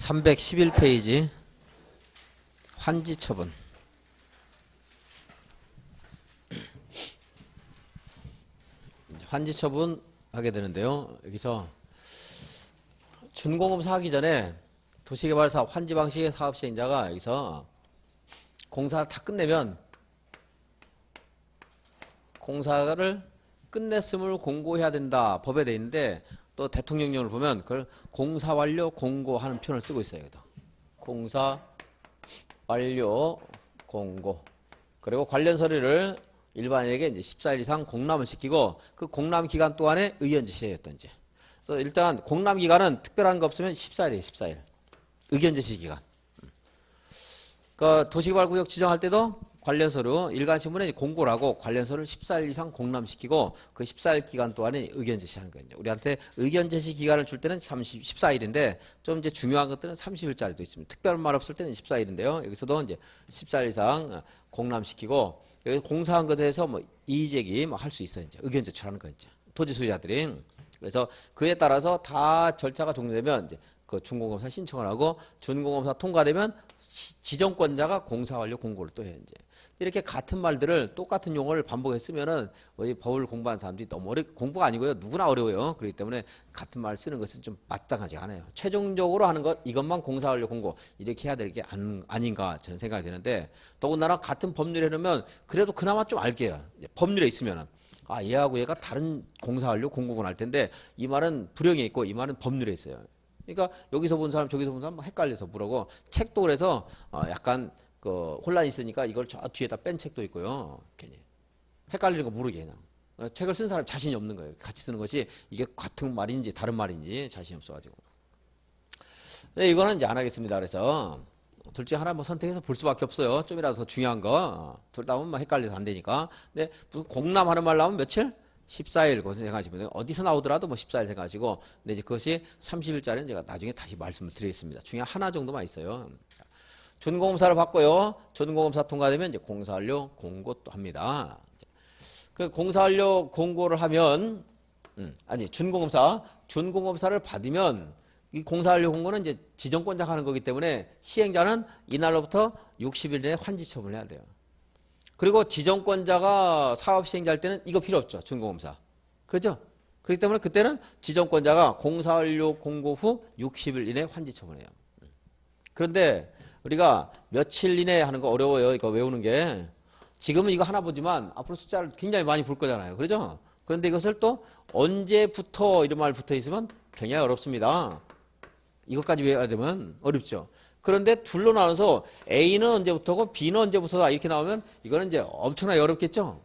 311페이지 환지처분. 환지처분 하게 되는데요. 여기서 준공업사 하기 전에 도시개발사업 환지방식의 사업시행자가 여기서 공사를 다 끝내면 공사를 끝냈음을 공고해야 된다. 법에 돼 있는데 또 대통령령을 보면 그걸 공사 완료 공고하는 표현을 쓰고 있어요. 여기도. 공사 완료 공고. 그리고 관련 서류를 일반인에게 이제 14일 이상 공람을 시키고 그 공람 기간 동안에 의견 제시했던지. 그래서 일단 공람 기간은 특별한 거 없으면 14일이에요. 14일. 의견 제시 기간. 그러니까 도시개발구역 지정할 때도 관련 서류 일간신문에 공고를 하고 관련 서류를 14일 이상 공람시키고 그 14일 기간 동안에 의견 제시하는 거예요. 우리한테 의견 제시 기간을 줄 때는 14일인데 좀 이제 중요한 것들은 30일짜리도 있습니다. 특별한 말 없을 때는 14일인데요. 여기서도 이제 14일 이상 공람시키고 여기 공사한 것에 대해서 뭐 이의제기 뭐 할 수 있어요. 이제 의견 제출하는 거 이제 토지 소유자들이. 그래서 그에 따라서 다 절차가 종료되면 이제 그 준공업사 신청을 하고 준공업사 통과되면 지정권자가 공사 완료 공고를 또 해요. 이제 이렇게 같은 말들을 똑같은 용어를 반복했으면은 법을 공부한 사람들이 너무 공부가 아니고요. 누구나 어려워요. 그렇기 때문에 같은 말 쓰는 것은 좀 마땅하지 않아요. 최종적으로 하는 것 이것만 공사 완료 공고 이렇게 해야 될 게 아닌가 저는 생각이 드는데 더군다나 같은 법률에 해놓으면 그래도 그나마 좀 알게요. 법률에 있으면은. 아, 얘하고 얘가 다른 공사 완료 공고가 날 텐데 이 말은 불형에 있고 이 말은 법률에 있어요. 그러니까 여기서 본 사람 저기서 본 사람 헷갈려서 물어고 책도 그래서 약간 그 혼란이 있으니까 이걸 저 뒤에다 뺀 책도 있고요. 괜히 헷갈리는 거 모르게 그냥 책을 쓴 사람 자신이 없는 거예요. 같이 쓰는 것이 이게 같은 말인지 다른 말인지 자신이 없어가지고. 근데 이거는 이제 안 하겠습니다. 그래서 둘 중에 하나 뭐 선택해서 볼 수밖에 없어요. 좀이라도 더 중요한 거 둘 다 하면 뭐 헷갈려서 안 되니까. 근데 무슨 공람하는 말 나오면 며칠? 14일 그것을 생각하시면 돼요. 어디서 나오더라도 뭐 14일 생각하시고 근데 이제 그것이 30일짜리는 제가 나중에 다시 말씀을 드리겠습니다. 중에 하나 정도만 있어요. 준공사를 받고요. 준공사 통과되면 이제 공사 완료 공고 또 합니다. 그 공사 완료 공고를 하면 준공사를 받으면 이 공사 완료 공고는 이제 지정권자가 하는 거기 때문에 시행자는 이날로부터 60일 내에 환지 처분을 해야 돼요. 그리고 지정권자가 사업 시행자 할 때는 이거 필요 없죠. 준공업사. 그렇죠? 그렇기 때문에 그때는 지정권자가 공사 완료 공고 후 60일 이내에 환지 처분해요. 그런데 우리가 며칠 이내에 하는 거 어려워요. 이거 외우는 게. 지금은 이거 하나 보지만 앞으로 숫자를 굉장히 많이 볼 거잖아요. 그렇죠? 그런데 이것을 또 언제부터 이런 말 붙어 있으면 굉장히 어렵습니다. 이것까지 외워야 되면 어렵죠. 그런데 둘로 나눠서 A는 언제부터고 B는 언제부터다 이렇게 나오면 이거는 이제 엄청나게 어렵겠죠.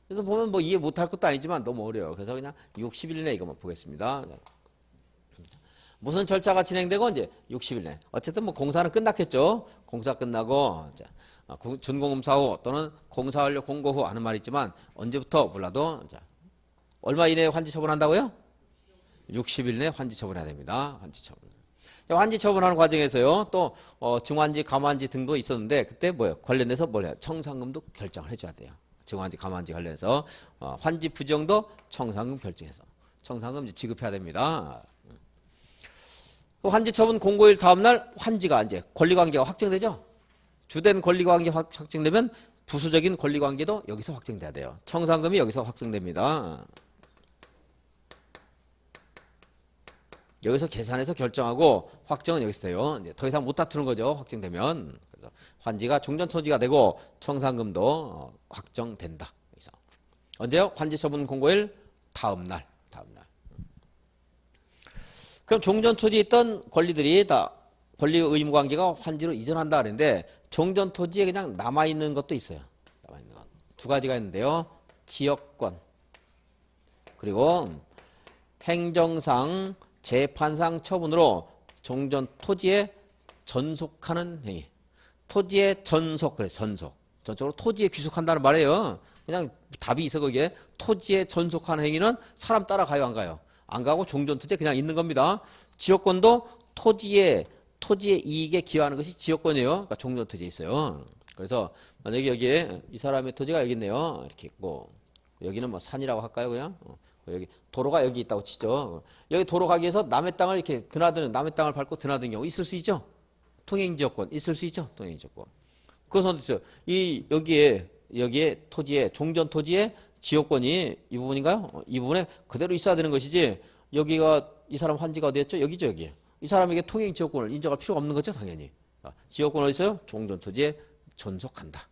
그래서 보면 뭐 이해 못할 것도 아니지만 너무 어려워요. 그래서 그냥 60일 내에 이것만 보겠습니다. 무슨 절차가 진행되고 이제 60일 내. 어쨌든 뭐 공사는 끝났겠죠. 공사 끝나고 준공사 후 또는 공사 완료 공고 후 하는 말이 있지만 언제부터 몰라도 얼마 이내에 환지 처분한다고요? 60일 내에 환지 처분해야 됩니다. 환지 처분. 환지 처분하는 과정에서요. 또 증환지, 감환지 등도 있었는데 그때 뭐예요? 관련돼서 뭘 해요? 청산금도 결정을 해줘야 돼요. 증환지, 감환지 관련해서 환지 부정도 청산금 결정해서 청산금 이제 지급해야 됩니다. 환지 처분 공고일 다음날 환지가 이제 권리관계가 확정되죠. 주된 권리관계 확정되면 부수적인 권리관계도 여기서 확정돼야 돼요. 청산금이 여기서 확정됩니다. 여기서 계산해서 결정하고 확정은 여기서 돼요. 이제 더 이상 못 다투는 거죠. 확정되면. 그래서 환지가 종전토지가 되고 청산금도 확정된다. 여기서. 언제요? 환지 처분 공고일 다음날. 그럼 종전토지에 있던 권리들이 다 권리 의무 관계가 환지로 이전한다 그랬는데 종전토지에 그냥 남아있는 것도 있어요. 남아있는 것. 두 가지가 있는데요. 지역권 그리고 행정상 재판상 처분으로 종전 토지에 전속하는 행위. 토지에 전속, 그래, 전속. 전적으로 토지에 귀속한다는 말이에요. 그냥 답이 있어, 거기에. 토지에 전속하는 행위는 사람 따라가요, 안 가요? 안 가고 종전 토지에 그냥 있는 겁니다. 지역권도 토지의 이익에 기여하는 것이 지역권이에요. 그러니까 종전 토지에 있어요. 그래서 만약에 여기에 이 사람의 토지가 여기 있네요. 이렇게 있고. 여기는 뭐 산이라고 할까요, 그냥? 여기 도로가 여기 있다고 치죠. 여기 도로 가기 위해서 남의 땅을 이렇게 드나드는 남의 땅을 밟고 드나드는 경우 있을 수 있죠. 통행지역권 있을 수 있죠. 통행지역권. 그래서 이 여기에 토지에 종전 토지에 지역권이 이 부분인가요? 이 부분에 그대로 있어야 되는 것이지. 여기가 이 사람 환지가 어디였죠? 여기죠, 여기. 이 사람에게 통행 지역권을 인정할 필요가 없는 거죠, 당연히. 지역권 어디 있어요? 종전 토지에 전속한다.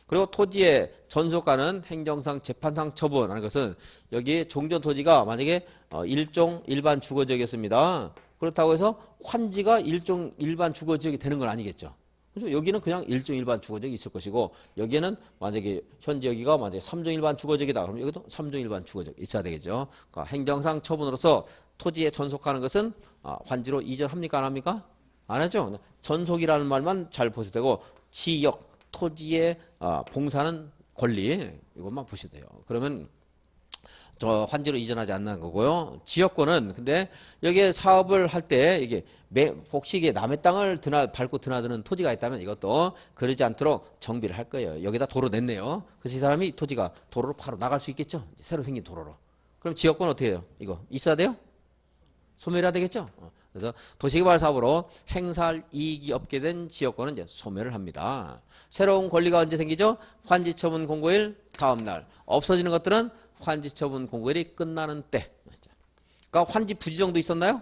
그리고 토지에 전속하는 행정상 재판상 처분하는 것은 여기 종전 토지가 만약에 일종 일반 주거지역이었습니다. 그렇다고 해서 환지가 일종 일반 주거지역이 되는 건 아니겠죠. 그래서 여기는 그냥 일종 일반 주거지역이 있을 것이고 여기에는 만약에 현재 여기가 만약에 3종 일반 주거지역이다. 그럼 여기도 3종 일반 주거지역 있어야 되겠죠. 그러니까 행정상 처분으로서 토지에 전속하는 것은 환지로 이전합니까? 안 합니까? 안 하죠. 전속이라는 말만 잘 보셔도 되고 지역 토지에 봉사하는 권리 이것만 보셔도 돼요. 그러면 저 환지로 이전하지 않는 거고요. 지역권은 근데 여기에 사업을 할 때 이게 혹시 이게 남의 땅을 밟고 드나드는 토지가 있다면 이것도 그러지 않도록 정비를 할 거예요. 여기다 도로 냈네요. 그래서 이 사람이 토지가 도로로 바로 나갈 수 있겠죠. 새로 생긴 도로로. 그럼 지역권 어떻게 해요? 이거 있어야 돼요? 소멸해야 되겠죠. 그래서 도시개발 사업으로 행사할 이익이 없게 된 지역권은 이제 소멸을 합니다. 새로운 권리가 언제 생기죠? 환지처분 공고일 다음 날. 없어지는 것들은 환지처분 공고일이 끝나는 때. 그러니까 환지 부지정도 있었나요?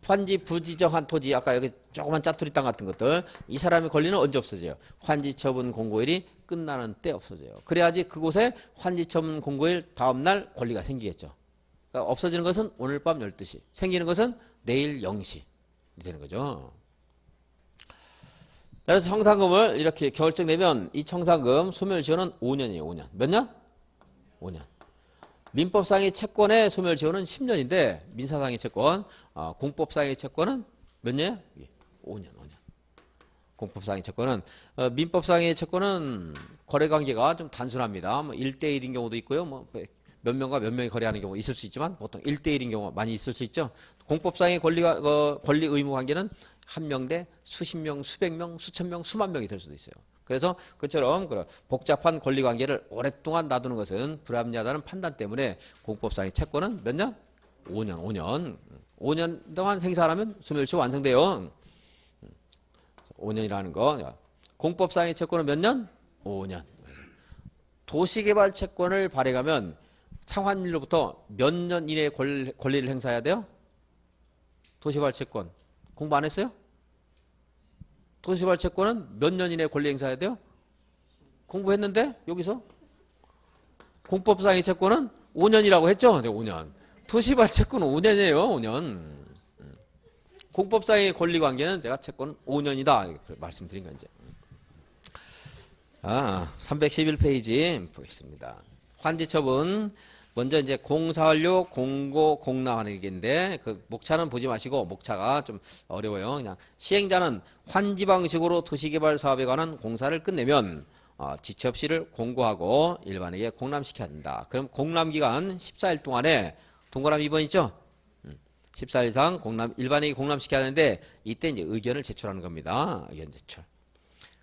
환지 부지정한 토지, 아까 여기 조그만 짜투리 땅 같은 것들, 이 사람의 권리는 언제 없어져요? 환지처분 공고일이 끝나는 때 없어져요. 그래야지 그곳에 환지처분 공고일 다음 날 권리가 생기겠죠. 그러니까 없어지는 것은 오늘 밤 12시, 생기는 것은 내일 0시 되는 거죠. 그래서 청산금을 이렇게 결정되면 이 청산금 소멸지원은 5년이에요. 5년. 몇 년? 5년. 민법상의 채권의 소멸지원은 10년인데 민사상의 채권, 공법상의 채권은 몇 년이에요? 5년. 공법상의 채권은 민법상의 채권은 거래관계가 좀 단순합니다. 뭐 1대1인 경우도 있고요. 뭐 몇 명과 몇 명이 거래하는 경우 있을 수 있지만 보통 1대1인 경우가 많이 있을 수 있죠. 공법상의 권리 의무 관계는 한 명 대 수십 명, 수백 명, 수천 명, 수만 명이 될 수도 있어요. 그래서 그처럼 복잡한 권리 관계를 오랫동안 놔두는 것은 불합리하다는 판단 때문에 공법상의 채권은 몇 년? 5년. 5년 동안 행사하면 소멸시 완성돼요. 5년이라는 거. 공법상의 채권은 몇 년? 5년. 도시개발 채권을 발행하면 상환일로부터 몇 년 이내에 권리를 행사해야 돼요? 도시개발 채권. 공부 안 했어요? 도시개발 채권은 몇 년 이내에 권리 행사해야 돼요? 공부했는데 여기서? 공법상의 채권은 5년이라고 했죠? 네, 5년. 도시개발 채권은 5년이에요. 5년. 공법상의 권리관계는 제가 채권은 5년이다. 말씀드린 거 이제. 311페이지 보겠습니다. 환지처분. 먼저 이제 공사완료, 공고, 공람하는 얘기인데 그 목차는 보지 마시고 목차가 좀 어려워요. 그냥 시행자는 환지 방식으로 도시개발 사업에 관한 공사를 끝내면 지체없이를 공고하고 일반에게 공람시켜야 된다. 그럼 공람기간 14일 동안에 동그라미 2번 있죠? 14일 이상 일반에게 공람시켜야 하는데 이때 이제 의견을 제출하는 겁니다. 의견 제출.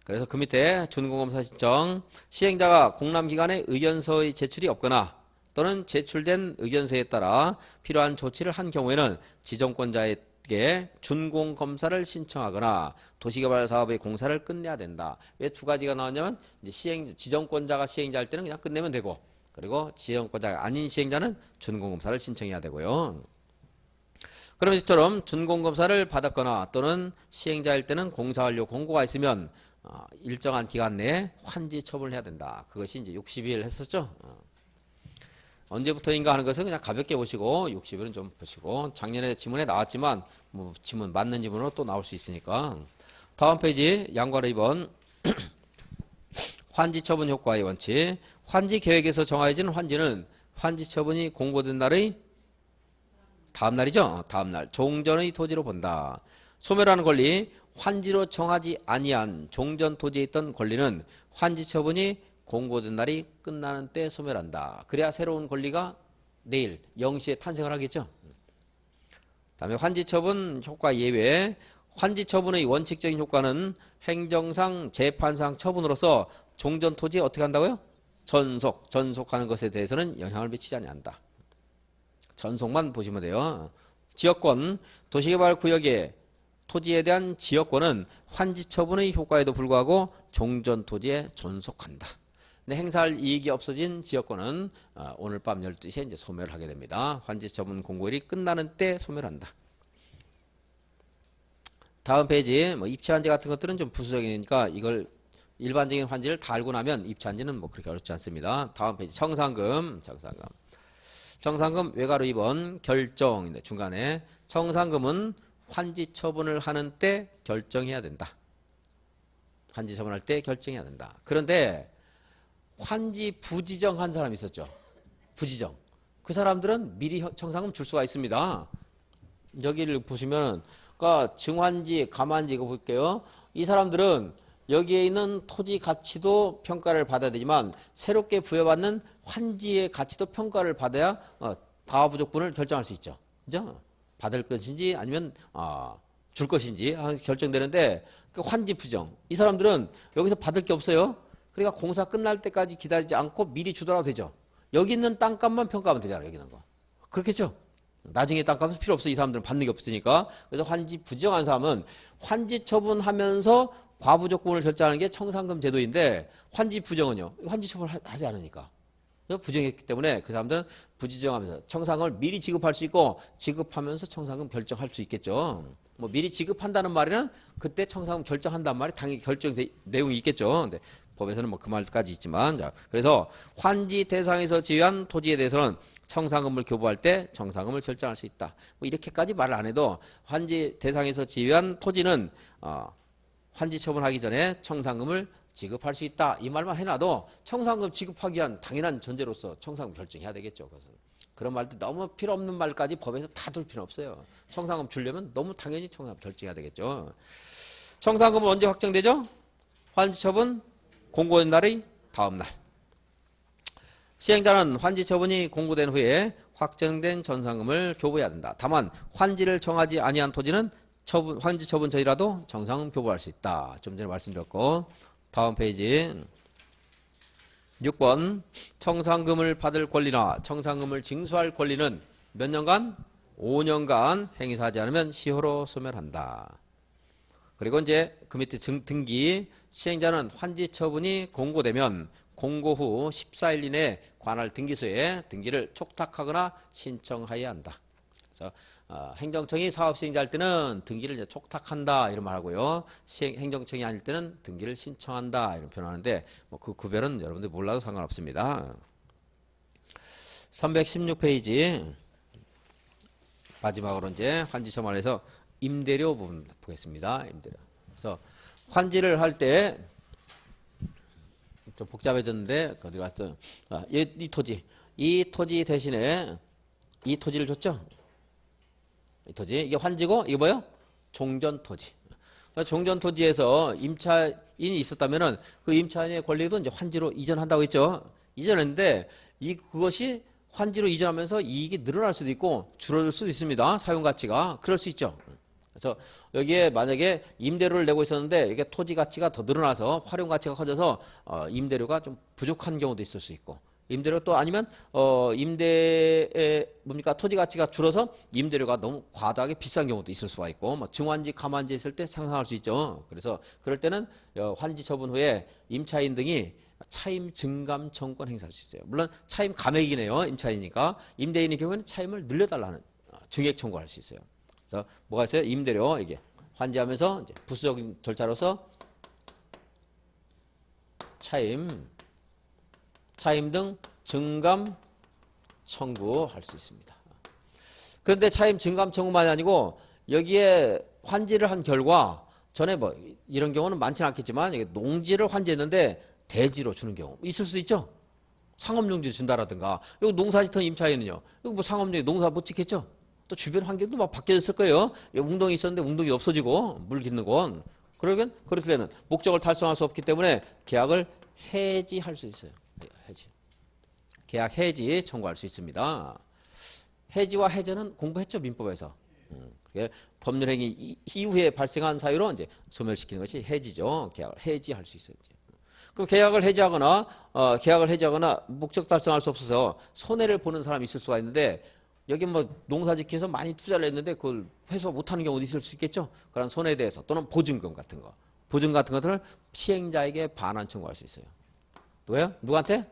그래서 그 밑에 준공검사 신청 시행자가 공람기간에 의견서의 제출이 없거나 또는 제출된 의견서에 따라 필요한 조치를 한 경우에는 지정권자에게 준공검사를 신청하거나 도시개발 사업의 공사를 끝내야 된다. 왜 두 가지가 나왔냐면 이제 지정권자가 시행자일 때는 그냥 끝내면 되고 그리고 지정권자가 아닌 시행자는 준공검사를 신청해야 되고요. 그럼 이처럼 준공검사를 받았거나 또는 시행자일 때는 공사완료 공고가 있으면 일정한 기간 내에 환지 처분을 해야 된다. 그것이 이제 60일 했었죠. 언제부터인가 하는 것은 그냥 가볍게 보시고 60일은 좀 보시고 작년에 지문에 나왔지만 뭐 지문 맞는 지문으로 또 나올 수 있으니까 다음 페이지 양괄호 2번 환지 처분 효과의 원칙 환지 계획에서 정해진 환지는 환지 처분이 공고된 날의 다음 날이죠. 다음 날 종전의 토지로 본다. 소멸하는 권리 환지로 정하지 아니한 종전 토지에 있던 권리는 환지 처분이 공고된 날이 끝나는 때 소멸한다. 그래야 새로운 권리가 내일 0시에 탄생을 하겠죠. 다음에 환지처분 효과 예외. 환지처분의 원칙적인 효과는 행정상 재판상 처분으로서 종전 토지에 어떻게 한다고요? 전속하는 것에 대해서는 영향을 미치지 않는다. 전속만 보시면 돼요. 지역권, 도시개발구역의 토지에 대한 지역권은 환지 처분의 효과에도 불구하고 종전 토지에 존속한다. 근데 행사할 이익이 없어진 지역권은 오늘 밤 12시에 이제 소멸하게 됩니다. 환지 처분 공고일이 끝나는 때 소멸한다. 다음 페이지, 입체환지 같은 것들은 좀 부수적이니까 이걸 일반적인 환지를 다 알고 나면 입체환지는 그렇게 어렵지 않습니다. 다음 페이지, 청산금. 청산금 외과로 2번 결정인데 중간에 청산금은 환지 처분을 하는 때 결정해야 된다. 환지 처분할 때 결정해야 된다. 그런데 환지 부지정한 사람이 있었죠. 부지정. 그 사람들은 미리 청산금 줄 수가 있습니다. 여기를 보시면 그러니까 증환지, 감환지 이거 볼게요. 이 사람들은 여기에 있는 토지 가치도 평가를 받아야 되지만 새롭게 부여받는 환지의 가치도 평가를 받아야 다부족분을 결정할 수 있죠. 그죠? 받을 것인지 아니면 줄 것인지 결정되는데 그 환지 부정. 이 사람들은 여기서 받을 게 없어요. 그러니까 공사 끝날 때까지 기다리지 않고 미리 주더라도 되죠. 여기 있는 땅값만 평가하면 되잖아요. 여기 있는 거. 그렇겠죠? 나중에 땅값은 필요 없어. 이 사람들은 받는 게 없으니까. 그래서 환지 부정한 사람은 환지 처분하면서 과부족분을 결정하는 게 청산금 제도인데 환지 부정은요. 환지 처분을 하지 않으니까. 부정했기 때문에 그 사람들은 부지정하면서 청산금을 미리 지급할 수 있고 지급하면서 청산금 결정할 수 있겠죠. 미리 지급한다는 말에는 그때 청산금 결정한다는 말이 당연히 결정 내용이 있겠죠. 근데 법에서는 그 말까지 있지만 자, 그래서 환지 대상에서 지위한 토지에 대해서는 청산금을 교부할 때 청산금을 결정할 수 있다. 이렇게까지 말을 안 해도 환지 대상에서 지위한 토지는 환지 처분하기 전에 청산금을 지급할 수 있다. 이 말만 해놔도 청산금 지급하기 위한 당연한 전제로서 청산금 결정해야 되겠죠. 그것은. 그런 말도 너무 필요 없는 말까지 법에서 다 둘 필요 없어요. 청산금 주려면 너무 당연히 청산금 결정해야 되겠죠. 청산금은 언제 확정되죠? 환지 처분 공고된 날의 다음 날. 시행자는 환지 처분이 공고된 후에 확정된 전산금을 교부해야 된다. 다만 환지를 정하지 아니한 토지는 환지 처분 전이라도 정상금 교부할 수 있다. 좀 전에 말씀드렸고 다음 페이지 6번 청산금을 받을 권리나 청산금을 징수할 권리는 몇 년간? 5년간 행사하지 않으면 시효로 소멸한다. 그리고 이제 그 밑에 등기 시행자는 환지 처분이 공고되면 공고 후 14일 이내에 관할 등기소에 등기를 촉탁하거나 신청하여야 한다. 그래서 행정청이 사업 시행자 할 때는 등기를 이제 촉탁한다 이런 말 하고요. 행정청이 아닐 때는 등기를 신청한다 이런 표현하는데 그 구별은 여러분들 몰라도 상관없습니다. 316페이지 마지막으로 이제 환지 처분에서 임대료 부분 보겠습니다. 임대료. 그래서 환지를 할 때 좀 복잡해졌는데 어디 갔어요? 이 토지 대신에 이 토지를 줬죠. 이 토지 이게 환지고 이게 뭐요? 종전 토지. 종전 토지에서 임차인이 있었다면은 그 임차인의 권리도 이제 환지로 이전한다고 했죠. 이전했는데 그것이 환지로 이전하면서 이익이 늘어날 수도 있고 줄어들 수도 있습니다. 사용 가치가 그럴 수 있죠. 그래서 여기에 만약에 임대료를 내고 있었는데 이게 토지 가치가 더 늘어나서 활용 가치가 커져서 임대료가 좀 부족한 경우도 있을 수 있고 임대료 또 아니면 임대에 토지 가치가 줄어서 임대료가 너무 과다하게 비싼 경우도 있을 수가 있고 증환지 감환지 했을 때 상상할 수 있죠. 그래서 그럴 때는 환지 처분 후에 임차인 등이 차임 증감 청구권 행사할 수 있어요. 물론 차임 감액이네요. 임차인이니까 임대인의 경우에는 차임을 늘려달라는 증액 청구할 수 있어요. 그래서 뭐가 있어요? 임대료 이게 환지하면서 이제 부수적인 절차로서 차임 등 증감 청구할 수 있습니다. 그런데 차임 증감 청구만이 아니고 여기에 환지를 한 결과 전에 이런 경우는 많지는 않겠지만 농지를 환지했는데 대지로 주는 경우 있을 수도 있죠. 상업용지 준다라든가 여기 농사짓던 임차인은요. 여기 상업용지 농사 못 짓겠죠. 또 주변 환경도 바뀌어졌을 거예요. 웅덩이 있었는데 웅덩이 없어지고 물 깃는 건 그러면 그렇게 되는 목적을 달성할 수 없기 때문에 계약을 해지할 수 있어요. 해지. 계약 해지 청구할 수 있습니다. 해지와 해제는 공부했죠. 민법에서. 법률행위 이후에 발생한 사유로 이제 소멸시키는 것이 해지죠. 계약을 해지할 수 있어요. 그럼 계약을 해지하거나 목적 달성할 수 없어서 손해를 보는 사람이 있을 수가 있는데 여기 뭐 농사짓기에서 많이 투자를 했는데 그걸 회수 못하는 경우도 있을 수 있겠죠. 그런 손해에 대해서 또는 보증금 같은 거. 보증 같은 것들을 시행자에게 반환 청구할 수 있어요. 왜요? 누구한테?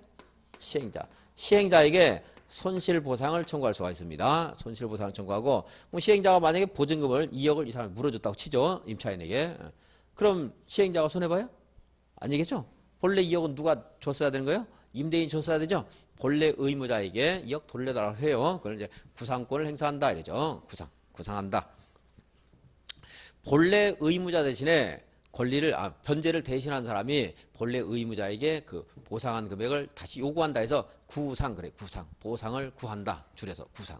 시행자. 시행자에게 손실보상을 청구할 수가 있습니다. 손실보상을 청구하고 그럼 시행자가 만약에 보증금을 2억을 이 사람이 물어줬다고 치죠. 임차인에게. 그럼 시행자가 손해봐요? 아니겠죠? 본래 2억은 누가 줬어야 되는 거예요? 임대인이 줬어야 되죠? 본래 의무자에게 2억 돌려달라고 해요. 그걸 이제 구상권을 행사한다 이러죠. 구상한다. 본래 의무자 대신에 권리를 변제를 대신한 사람이 본래 의무자에게 그 보상한 금액을 다시 요구한다 해서 구상 그래. 구상. 보상을 구한다. 줄여서 구상.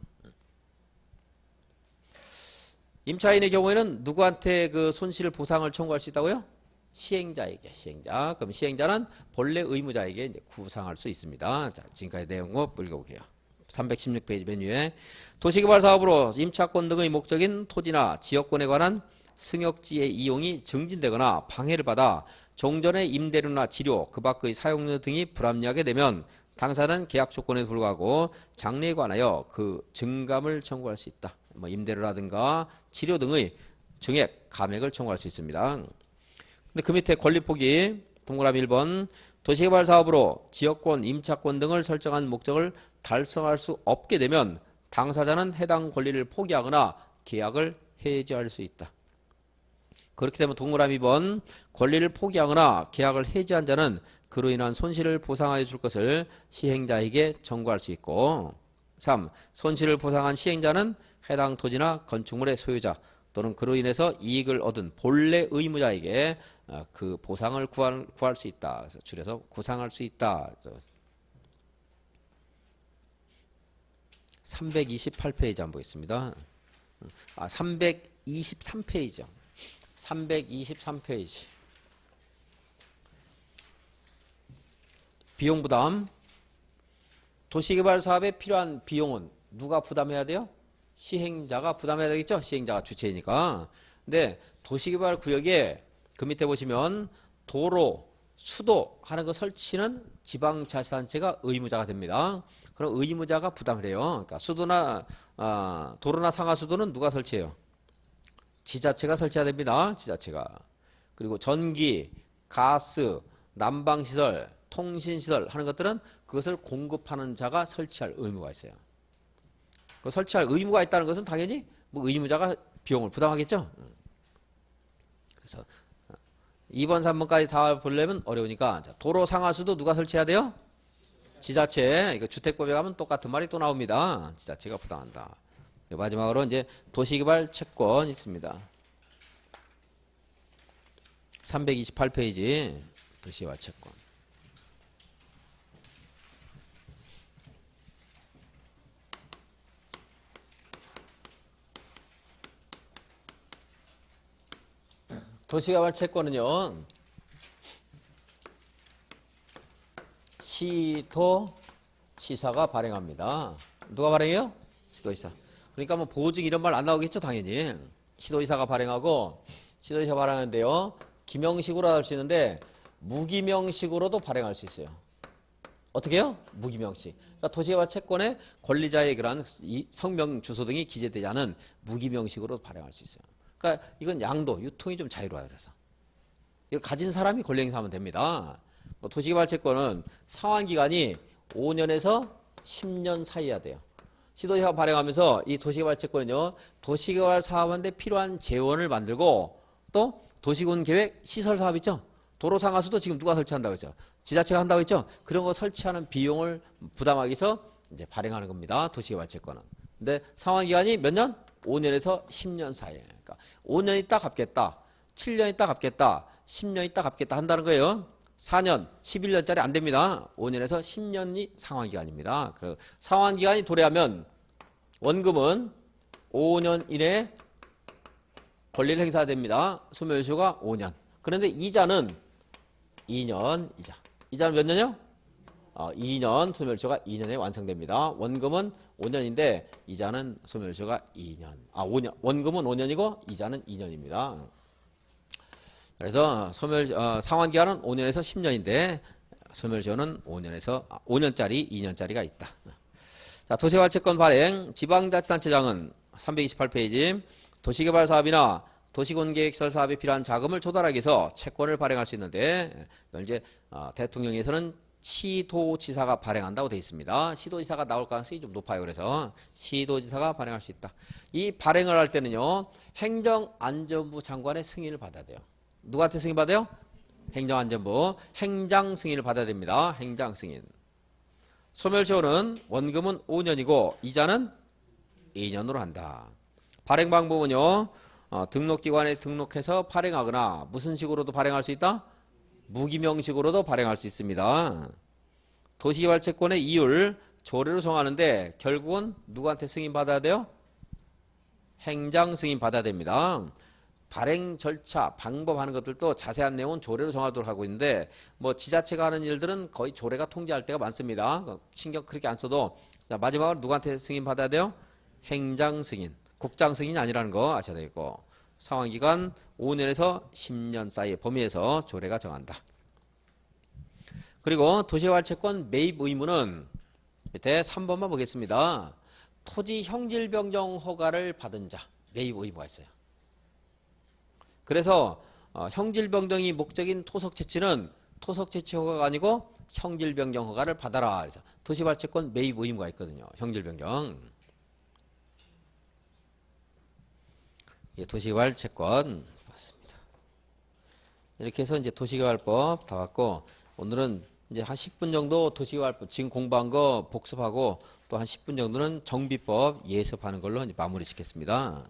임차인의 경우에는 누구한테 그 손실 보상을 청구할 수 있다고요? 시행자에게. 시행자. 그럼 시행자는 본래 의무자에게 이제 구상할 수 있습니다. 자, 지금까지 내용 읽어볼게요. 316페이지 맨 위에 도시개발 사업으로 임차권 등의 목적인 토지나 지역권에 관한 승역지의 이용이 증진되거나 방해를 받아 종전의 임대료나 지료, 그 밖의 사용료 등이 불합리하게 되면 당사자는 계약 조건에 불구하고 장래에 관하여 그 증감을 청구할 수 있다. 뭐 임대료라든가 지료 등의 증액, 감액을 청구할 수 있습니다. 근데 그 밑에 권리폭이 동그라미 1번 도시개발 사업으로 지역권, 임차권 등을 설정한 목적을 달성할 수 없게 되면 당사자는 해당 권리를 포기하거나 계약을 해지할 수 있다. 그렇게 되면 동그라미 2번 권리를 포기하거나 계약을 해지한 자는 그로 인한 손실을 보상하여 줄 것을 시행자에게 청구할 수 있고 3. 손실을 보상한 시행자는 해당 토지나 건축물의 소유자 또는 그로 인해서 이익을 얻은 본래 의무자에게 그 보상을 구할 수 있다. 그래서 줄여서 구상할 수 있다. 328페이지 한번 보겠습니다. 323페이지요. 323페이지. 비용 부담. 도시개발 사업에 필요한 비용은 누가 부담해야 돼요? 시행자가 부담해야 되겠죠? 시행자가 주체이니까. 근데 도시개발 구역에 그 밑에 보시면 도로, 수도 하는 거 설치는 지방자치단체가 의무자가 됩니다. 그럼 의무자가 부담을 해요. 그러니까 수도나 도로나 상하수도는 누가 설치해요? 지자체가 설치해야 됩니다. 지자체가. 그리고 전기, 가스, 난방시설, 통신시설 하는 것들은 그것을 공급하는 자가 설치할 의무가 있어요. 그 설치할 의무가 있다는 것은 당연히 뭐 의무자가 비용을 부담하겠죠. 그래서 2번, 3번까지 다 보려면 어려우니까 도로 상하수도 누가 설치해야 돼요? 지자체. 이거 주택법에 가면 똑같은 말이 또 나옵니다. 지자체가 부담한다. 마지막으로 이제 도시개발 채권 있습니다. 328페이지 도시개발 채권. 도시개발 채권은요. 시도지사가 발행합니다. 누가 발행해요? 시도지사. 그러니까 뭐 보증 이런 말 안 나오겠죠, 당연히. 시도지사가 발행하고 시도지사 발행하는데요. 기명식으로 할 수 있는데 무기명식으로도 발행할 수 있어요. 어떻게 해요? 무기명식. 그러니까 도시개발 채권의 권리자의 그런 성명, 주소 등이 기재되지 않은 무기명식으로 발행할 수 있어요. 그러니까 이건 양도, 유통이 좀 자유로워요. 그래서 이거 가진 사람이 권리 행사하면 됩니다. 도시개발 채권은 상환기간이 5년에서 10년 사이여야 돼요. 시도지사가 발행하면서 이 도시개발 채권은요, 도시개발 사업하는데 필요한 재원을 만들고 또 도시군 계획 시설 사업 있죠? 도로 상하수도 지금 누가 설치한다고 했죠? 지자체가 한다고 했죠? 그런 거 설치하는 비용을 부담하기 위해서 이제 발행하는 겁니다. 도시개발 채권은. 근데 상환기간이 몇 년? 5년에서 10년 사이에. 그러니까 5년 있다 갚겠다. 7년 있다 갚겠다. 10년 있다 갚겠다 한다는 거예요. 4년, 11년짜리 안 됩니다. 5년에서 10년이 상환기간입니다. 상환기간이 도래하면 원금은 5년 이내에 권리를 행사됩니다. 소멸시효가 5년. 그런데 이자는 2년 이자. 이자는 몇 년이요? 2년, 소멸시효가 2년에 완성됩니다. 원금은 5년인데 이자는 소멸시효가 2년. 5년. 원금은 5년이고 이자는 2년입니다. 그래서 상환기간은 5년에서 10년인데 소멸시효는 5년짜리, 2년짜리가 있다. 자, 도시개발채권 발행, 지방자치단체장은 328페이지 도시개발 사업이나 도시군계획시설 사업에 필요한 자금을 조달하기 위해서 채권을 발행할 수 있는데 이걸 이제 대통령에서는 시도지사가 발행한다고 되어 있습니다. 시도지사가 나올 가능성이 좀 높아요. 그래서 시도지사가 발행할 수 있다. 이 발행을 할 때는요, 행정안전부 장관의 승인을 받아야 돼요. 누구한테 승인 받아요? 행정안전부, 행장 승인을 받아야 됩니다. 행장 승인. 소멸시효는 원금은 5년이고 이자는 2년으로 한다. 발행 방법은요, 등록기관에 등록해서 발행하거나 무슨 식으로도 발행할 수 있다? 무기명식으로도 발행할 수 있습니다. 도시개발채권의 이율 조례로 정하는데 결국은 누구한테 승인 받아야 돼요? 행장 승인 받아야 됩니다. 발행 절차, 방법 하는 것들도 자세한 내용은 조례로 정하도록 하고 있는데 뭐 지자체가 하는 일들은 거의 조례가 통제할 때가 많습니다. 신경 그렇게 안 써도. 자, 마지막으로 누구한테 승인 받아야 돼요? 행장 승인. 국장 승인이 아니라는 거 아셔야 되겠고, 상환기간 5년에서 10년 사이의 범위에서 조례가 정한다. 그리고 도시개발채권 매입 의무는 밑에 3번만 보겠습니다. 토지 형질변경 허가를 받은 자 매입 의무가 있어요. 그래서 형질변경이 목적인 토속채취는 토속채취 허가가 아니고 형질변경 허가를 받아라. 그래서 도시개발채권 매입 의무가 있거든요. 형질변경. 도시개발채권 봤습니다. 이렇게 해서 이제 도시개발법 다 왔고, 오늘은 이제 한 10분 정도 도시개발법 지금 공부한 거 복습하고 또 한 10분 정도는 정비법 예습하는 걸로 이제 마무리 짓겠습니다.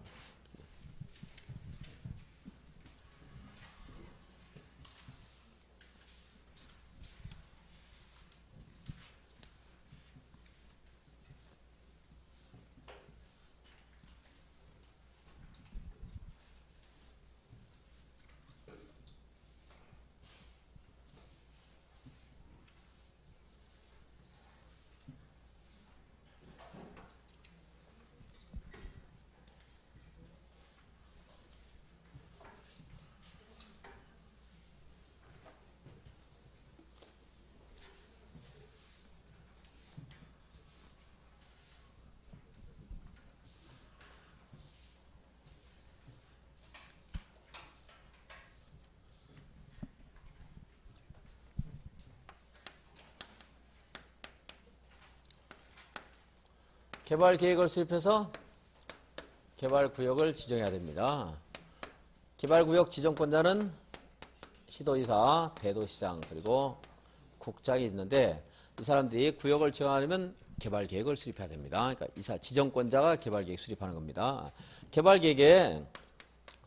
개발계획을 수립해서 개발구역을 지정해야 됩니다. 개발구역 지정권자는 시도지사, 대도시장, 그리고 국장이 있는데 이 사람들이 구역을 지정하려면 개발계획을 수립해야 됩니다. 그러니까 이 지정권자가 개발계획 수립하는 겁니다. 개발계획에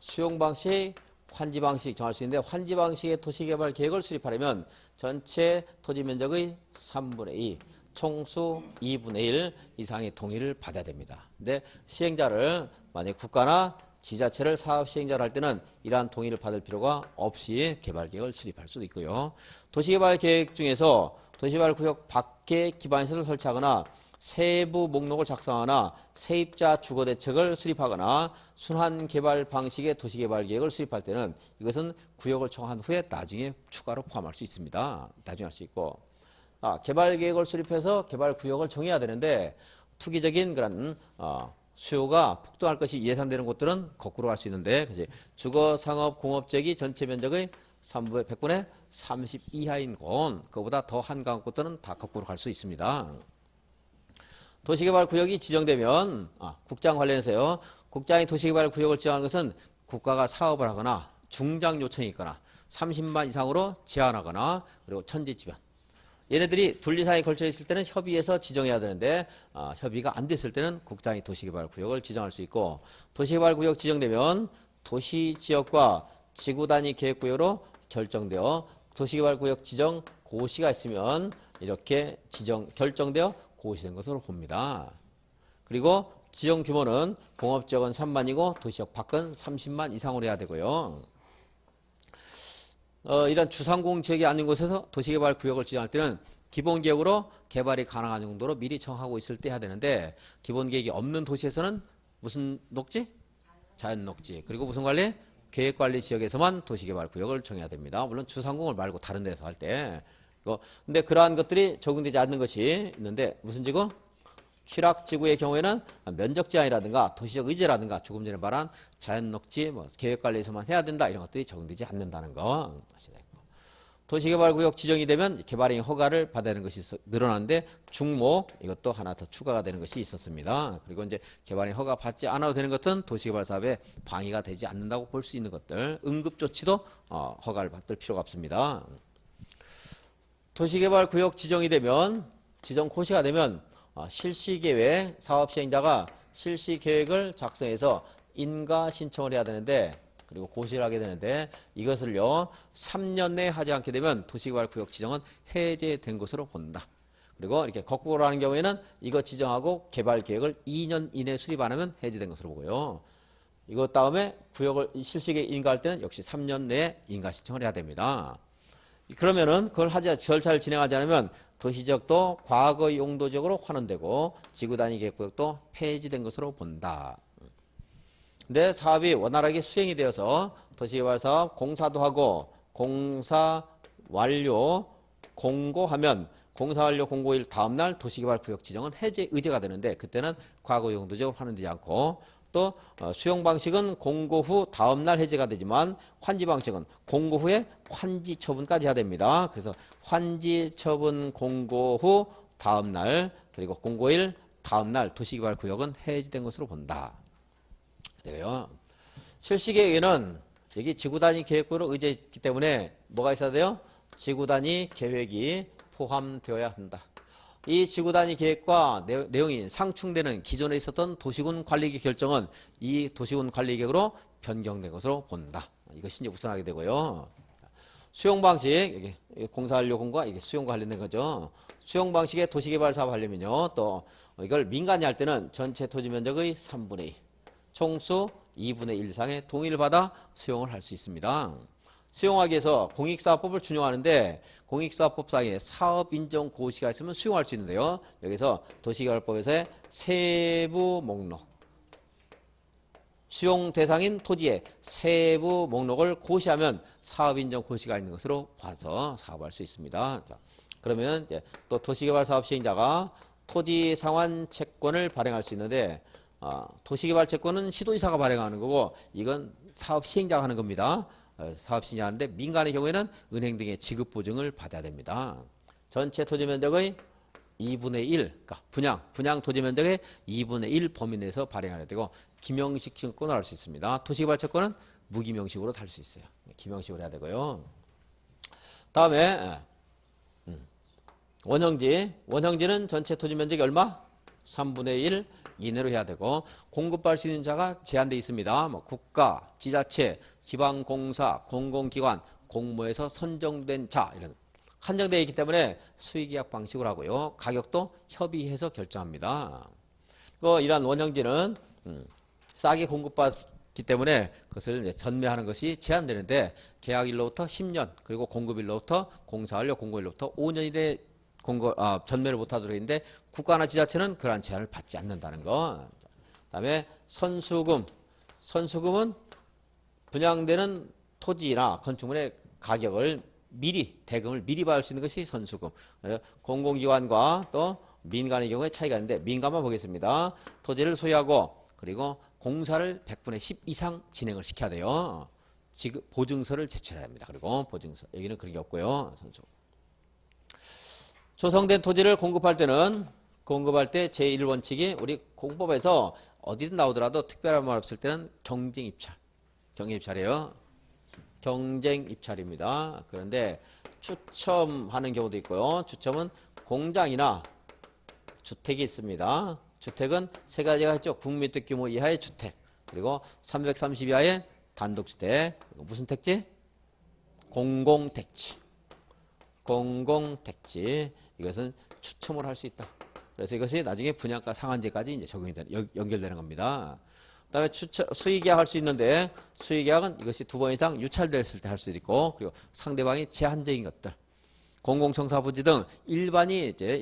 수용방식, 환지방식 정할 수 있는데 환지방식의 도시개발계획을 수립하려면 전체 토지면적의 3분의 2, 총수 2분의 1 이상의 동의를 받아야 됩니다. 근데 시행자를 만약 국가나 지자체를 사업 시행자를 할 때는 이러한 동의를 받을 필요가 없이 개발계획을 수립할 수도 있고요. 도시개발계획 중에서 도시개발구역 밖에 기반시설을 설치하거나 세부 목록을 작성하거나 세입자 주거대책을 수립하거나 순환개발 방식의 도시개발계획을 수립할 때는 이것은 구역을 정한 후에 나중에 추가로 포함할 수 있습니다. 나중에 할 수 있고, 개발계획을 수립해서 개발구역을 정해야 되는데 투기적인 그런 수요가 폭등할 것이 예상되는 곳들은 거꾸로 갈 수 있는데, 그치? 주거, 상업, 공업지역이 전체 면적의 3분의 100분의 30 이하인 곳, 그거보다 더 한가한 곳들은 다 거꾸로 갈 수 있습니다. 도시개발구역이 지정되면 국장 관련해서요. 국장이 도시개발구역을 지정하는 것은 국가가 사업을 하거나 중장 요청이 있거나 30만 이상으로 제한하거나 그리고 천지지변, 얘네들이 둘리사이에 걸쳐 있을 때는 협의해서 지정해야 되는데 협의가 안 됐을 때는 국장이 도시개발구역을 지정할 수 있고, 도시개발구역 지정되면 도시지역과 지구단위 계획구역으로 결정되어 도시개발구역 지정 고시가 있으면 이렇게 결정되어 고시된 것으로 봅니다. 그리고 지정 규모는 공업지역은 3만이고 도시지역 밖은 30만 이상으로 해야 되고요. 이런 주상공 지역이 아닌 곳에서 도시개발구역을 지정할 때는 기본계획으로 개발이 가능한 정도로 미리 정하고 있을 때 해야 되는데, 기본계획이 없는 도시에서는 무슨 녹지? 자연녹지. 그리고 무슨 관리? 계획관리 지역에서만 도시개발구역을 정해야 됩니다. 물론 주상공을 말고 다른 데서 할 때. 근데 그러한 것들이 적용되지 않는 것이 있는데 무슨 지구? 취락지구의 경우에는 면적 제한이라든가 도시적 의제라든가 조금 전에 말한 자연녹지, 계획관리에서만 해야 된다 이런 것들이 적용되지 않는다는 거. 도시개발구역 지정이 되면 개발행위 허가를 받아야 하는 것이 늘어나는데 중목 이것도 하나 더 추가가 되는 것이 있었습니다. 그리고 이제 개발행위 허가 받지 않아도 되는 것은 도시개발 사업에 방해가 되지 않는다고 볼 수 있는 것들 응급조치도 허가를 받을 필요가 없습니다. 도시개발구역 지정이 되면 지정 고시가 되면 실시계획 사업시행자가 실시계획을 작성해서 인가 신청을 해야 되는데 그리고 고시를 하게 되는데 이것을요 3년 내에 하지 않게 되면 도시개발구역 지정은 해제된 것으로 본다. 그리고 이렇게 거꾸로 하는 경우에는 이거 지정하고 개발계획을 2년 이내에 수립 안 하면 해제된 것으로 보고요. 이것 다음에 구역을 실시계획 인가할 때는 역시 3년 내에 인가 신청을 해야 됩니다. 그러면은 그걸 절차를 진행하지 않으면 도시지역도 과거 용도적으로 환원되고 지구단위 계획구역도 폐지된 것으로 본다. 근데 사업이 원활하게 수행이 되어서 도시개발사업 공사도 하고 공사 완료 공고하면 공사 완료 공고일 다음날 도시개발구역 지정은 해제 의제가 되는데 그때는 과거 용도적으로 환원되지 않고 또 수용 방식은 공고 후 다음날 해제가 되지만 환지 방식은 공고 후에 환지 처분까지 해야 됩니다. 그래서 환지 처분 공고 후 다음날 그리고 공고일 다음날 도시개발구역은 해제된 것으로 본다. 돼요. 실시계획에는 여기 지구단위 계획구로 의제했기 때문에 뭐가 있어야 돼요? 지구단위 계획이 포함되어야 한다. 이 지구단위 계획과 내용이 상충되는 기존에 있었던 도시군 관리계획 결정은 이 도시군 관리계획으로 변경된 것으로 본다. 이것이 이제 우선하게 되고요. 수용 방식, 여기 공사완료 공고가 이게 수용과 관련된 거죠. 수용 방식의 도시개발 사업 하려면요. 또 이걸 민간이 할 때는 전체 토지 면적의 3분의 2. 총수 2분의 1 이상의 동의를 받아 수용을 할 수 있습니다. 수용하기 위해서 공익사업법을 준용하는데 공익사업법상에 사업인정 고시가 있으면 수용할 수 있는데요. 여기서 도시개발법에서의 세부 목록 수용 대상인 토지의 세부 목록을 고시하면 사업인정 고시가 있는 것으로 봐서 사업할 수 있습니다. 자, 그러면 이제 또 도시개발 사업 시행자가 토지 상환 채권을 발행할 수 있는데 도시개발 채권은 시도지사가 발행하는 거고 이건 사업 시행자가 하는 겁니다. 사업 시행자가 하는데 민간의 경우에는 은행 등의 지급 보증을 받아야 됩니다. 전체 토지 면적의 2분의 1, 그러니까 분양 토지 면적의 2분의 1 범위 내에서 발행해야 되고 기명식 증권을 할 수 있습니다. 도시개발 채권은 무기명식으로 달 수 있어요. 기명식으로 해야 되고요. 다음에 원형지는 전체 토지 면적이 얼마? 3분의 1 이내로 해야 되고 공급할 수 있는 자가 제한되어 있습니다. 국가, 지자체, 지방공사, 공공기관, 공모에서 선정된 자 이런 한정되어 있기 때문에 수의계약 방식으로 하고요. 가격도 협의해서 결정합니다. 이러한 원형지는 싸게 공급받기 때문에 그것을 이제 전매하는 것이 제한되는데 계약일로부터 10년 그리고 공급일로부터 공사완료 공고일로부터 5년 이내 전매를 못하도록 했는데 국가나 지자체는 그러한 제한을 받지 않는다는 거. 그다음에 선수금은 분양되는 토지나 건축물의 가격을 대금을 미리 받을 수 있는 것이 선수금. 공공기관과 또 민간의 경우에 차이가 있는데 민간만 보겠습니다. 토지를 소유하고 그리고 공사를 100분의 10 이상 진행을 시켜야 돼요. 보증서를 제출해야 합니다. 그리고 보증서 여기는 그런 게 없고요. 조성된 토지를 공급할 때 제1원칙이 우리 공법에서 어디든 나오더라도 특별한 말 없을 때는 경쟁입찰이에요. 경쟁입찰입니다. 그런데 추첨하는 경우도 있고요. 추첨은 공장이나 주택이 있습니다. 주택은 세 가지가 있죠. 국민주택 규모 이하의 주택 그리고 330 이하의 단독주택 무슨 택지? 공공택지 이것은 추첨을 할 수 있다. 그래서 이것이 나중에 분양가 상한제까지 이제 적용이 연결되는 겁니다. 그다음에 수의계약 할 수 있는데 수의계약은 이것이 2번 이상 유찰됐을 때 할 수도 있고 그리고 상대방이 제한적인 것들 공공청사부지 등 일반에게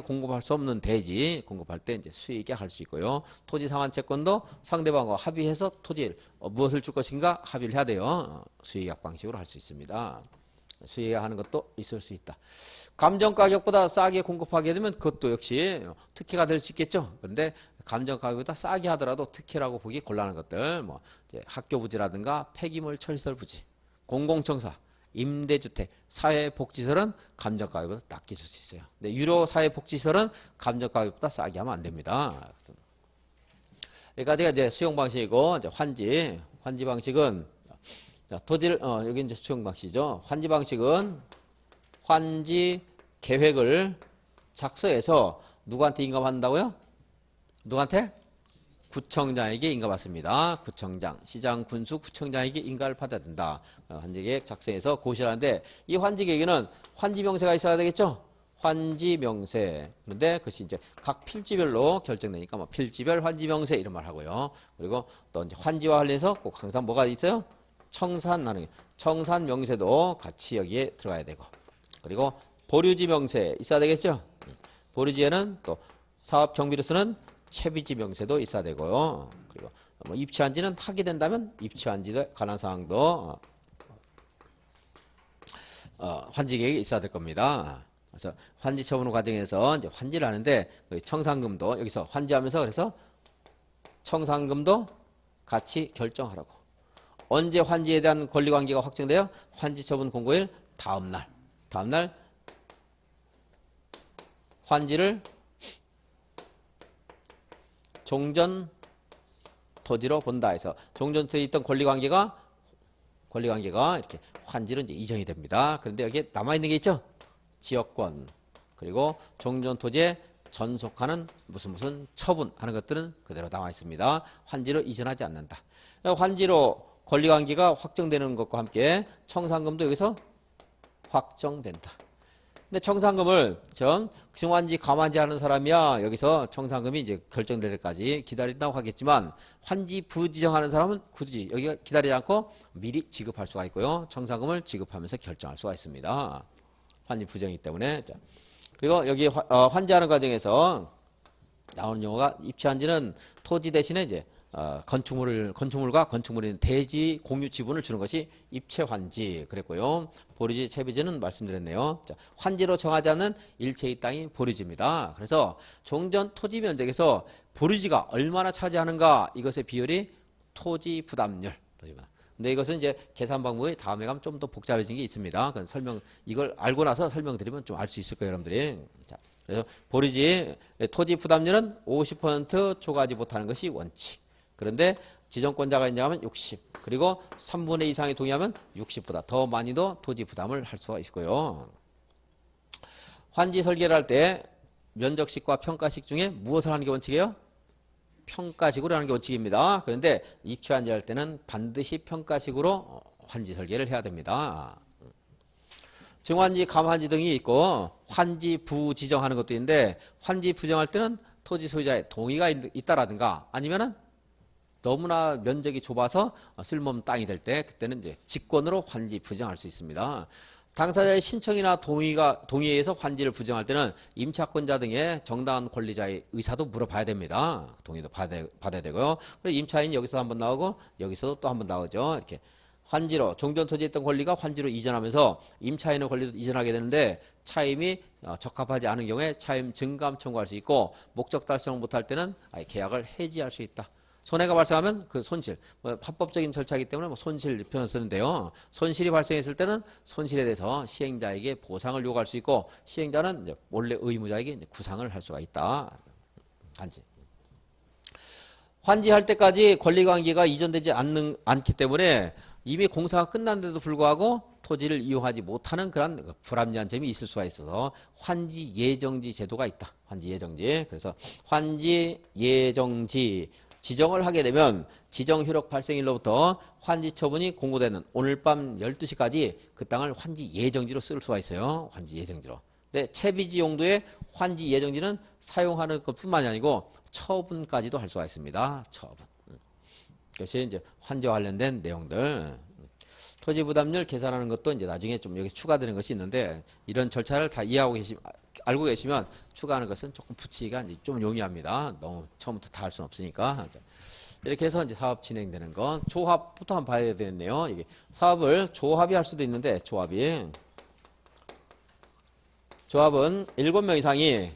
공급할 수 없는 대지 공급할 때 이제 수의계약 할 수 있고요. 토지 상환 채권도 상대방과 합의해서 토지를 무엇을 줄 것인가 합의를 해야 돼요. 수의계약 방식으로 할 수 있습니다. 수혜하는 것도 있을 수 있다. 감정가격보다 싸게 공급하게 되면 그것도 역시 특혜가 될 수 있겠죠. 그런데 감정가격보다 싸게 하더라도 특혜라고 보기 곤란한 것들, 뭐 이제 학교 부지라든가 폐기물 처리시설 부지, 공공청사, 임대주택, 사회복지시설은 감정가격보다 낮게 줄 수 있어요. 근데 유료 사회복지시설은 감정가격보다 싸게 하면 안 됩니다. 여기까지가 이제 수용 방식이고, 이제 환지 방식은 토지를 여기 이제 수용 방식이죠. 환지 방식은 환지 계획을 작성해서 누구한테 인가받는다고요? 누구한테? 구청장에게 인가받습니다. 구청장, 시장, 군수, 구청장에게 인가를 받아야 된다. 환지계획 작성해서 고시하는데 이 환지계획에는 환지명세가 있어야 되겠죠? 환지명세. 그런데 그것이 이제 각 필지별로 결정되니까 뭐 필지별 환지명세 이런 말 하고요. 그리고 또 이제 환지와 관련해서 꼭 항상 뭐가 있어요? 청산하는 게. 청산명세도 같이 여기에 들어가야 되고. 그리고 보류지명세 있어야 되겠죠? 보류지에는 또 사업경비로서는 채비지 명세도 있어야 되고요. 그리고 뭐 입치한지는 하게 된다면 입치한지에 관한 사항도 환지계획이 있어야 될 겁니다. 그래서 환지 처분 과정에서 이제 환지를 하는데 청산금도 여기서 환지하면서 그래서 청산금도 같이 결정하라고. 언제 환지에 대한 권리관계가 확정돼요? 환지 처분 공고일 다음날 환지를 종전 토지로 본다 해서 종전 토지에 있던 권리관계가 이렇게 환지로 이제 이전이 됩니다. 그런데 여기에 남아있는 게 있죠? 지역권, 그리고 종전 토지에 전속하는 무슨 처분하는 것들은 그대로 남아 있습니다. 환지로 이전하지 않는다. 환지로 권리관계가 확정되는 것과 함께 청산금도 여기서 확정된다. 근데 청산금을 승환지 감환지 하는 사람이야 여기서 청산금이 이제 결정될 때까지 기다린다고 하겠지만 환지 부지정하는 사람은 굳이 여기가 기다리지 않고 미리 지급할 수가 있고요. 청산금을 지급하면서 결정할 수가 있습니다. 환지 부정이기 때문에. 자, 그리고 여기 환지하는 과정에서 나오는 용어가 입치한지는 토지 대신에 이제 건축물과 건축물인 대지 공유 지분을 주는 것이 입체환지 그랬고요. 보류지 채비지는 말씀드렸네요. 자, 환지로 정하지 않는 일체의 땅이 보류지입니다. 그래서 종전 토지 면적에서 보류지가 얼마나 차지하는가 이것의 비율이 토지 부담률. 근데 이것은 이제 계산 방법이 다음에 가면 좀 더 복잡해진 게 있습니다. 이걸 알고 나서 설명드리면 좀 알 수 있을 거예요, 여러분들이. 자, 그래서 보류지 토지 부담률은 50% 초과하지 못하는 것이 원칙. 그런데 지정권자가 있냐면 60. 그리고 3분의 2 이상이 동의하면 60보다 더 많이도 토지 부담을 할 수가 있고요. 환지 설계를 할 때 면적식과 평가식 중에 무엇을 하는 게 원칙이에요? 평가식으로 하는 게 원칙입니다. 그런데 입체환지 할 때는 반드시 평가식으로 환지 설계를 해야 됩니다. 증환지, 감환지 등이 있고 환지 부지정하는 것도 있는데 환지 부정할 때는 토지 소유자의 동의가 있다라든가 아니면은 너무나 면적이 좁아서 쓸모없는 땅이 될 때 그때는 이제 직권으로 환지 부정할 수 있습니다. 당사자의 신청이나 동의에 의해서 환지를 부정할 때는 임차권자 등의 정당한 권리자의 의사도 물어봐야 됩니다. 동의도 받아야 되고요. 그리고 임차인이 여기서 한번 나오고 여기서도 또 한번 나오죠. 이렇게 환지로 종전 토지에 있던 권리가 환지로 이전하면서 임차인의 권리도 이전하게 되는데 차임이 적합하지 않은 경우에 차임 증감 청구할 수 있고 목적 달성을 못할 때는 아예 계약을 해지할 수 있다. 손해가 발생하면 그 손실, 합법적인 절차이기 때문에 손실 표현을 쓰는데요. 손실이 발생했을 때는 손실에 대해서 시행자에게 보상을 요구할 수 있고 시행자는 이제 원래 의무자에게 이제 구상을 할 수가 있다. 환지할 때까지 권리관계가 이전되지 않기 때문에 이미 공사가 끝났는데도 불구하고 토지를 이용하지 못하는 그런 불합리한 점이 있을 수가 있어서 환지 예정지 제도가 있다. 환지 예정지. 그래서 환지 예정지 지정을 하게 되면 지정 효력 발생일로부터 환지 처분이 공고되는 오늘 밤 12시까지 그 땅을 환지 예정지로 쓸 수가 있어요. 환지 예정지로. 근데 채비지 용도의 환지 예정지는 사용하는 것뿐만이 아니고 처분까지도 할 수가 있습니다. 처분. 그것이 이제 환지와 관련된 내용들. 토지 부담률 계산하는 것도 이제 나중에 좀 여기 추가되는 것이 있는데 이런 절차를 다 알고 계시면 추가하는 것은 조금 붙이기가 좀 용이합니다. 너무 처음부터 다 할 수는 없으니까. 이렇게 해서 이제 사업 진행되는 거. 조합부터 한번 봐야 되겠네요. 이게 사업을 조합이 할 수도 있는데 조합이 조합은 7명 이상이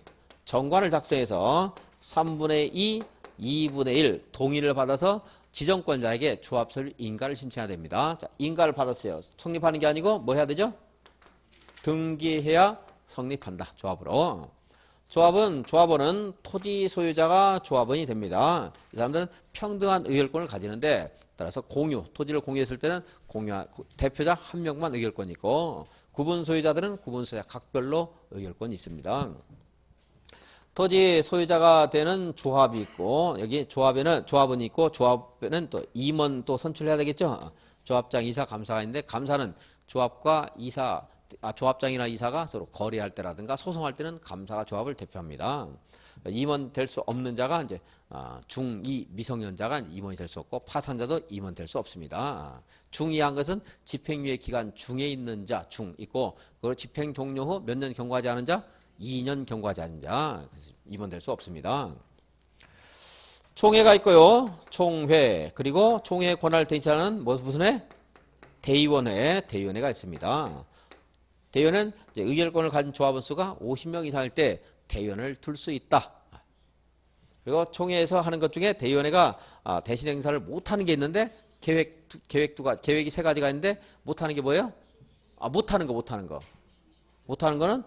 정관을 작성해서 3분의 2, 2분의 1 동의를 받아서 지정권자에게 조합설 인가를 신청해야 됩니다. 자, 인가를 받았어요. 성립하는 게 아니고 뭐 해야 되죠? 등기해야 성립한다. 조합으로. 조합원은 토지 소유자가 조합원이 됩니다. 이 사람들은 평등한 의결권을 가지는데 따라서 토지를 공유했을 때는 대표자 한 명만 의결권이 있고 구분 소유자들은 구분 소유자 각별로 의결권이 있습니다. 토지 소유자가 되는 조합이 있고 여기 조합원이 있고 조합에는 또 임원 또 선출해야 되겠죠. 조합장, 이사, 감사가 있는데 감사는 조합장이나 이사가 서로 거래할 때라든가 소송할 때는 감사가 조합을 대표합니다. 임원 될 수 없는 자가 이제 중2 미성년자가 임원이 될 수 없고 파산자도 임원 될 수 없습니다. 중2한 것은 집행유예 기간 중에 있는 자 중 있고 그리고 집행 종료 후 몇 년 경과하지 않은 자 2년 경과하지 않은 자 임원 될 수 없습니다. 총회가 있고요. 총회 그리고 총회 권한을 대신하는 무슨 회? 대의원회가 있습니다. 대의원은 이제 의결권을 가진 조합원 수가 50명 이상일 때 대의원을 둘 수 있다. 그리고 총회에서 하는 것 중에 대의원회가 대신 행사를 못하는 게 있는데 계획이 세 가지가 있는데 못하는 게 뭐예요? 못하는 거는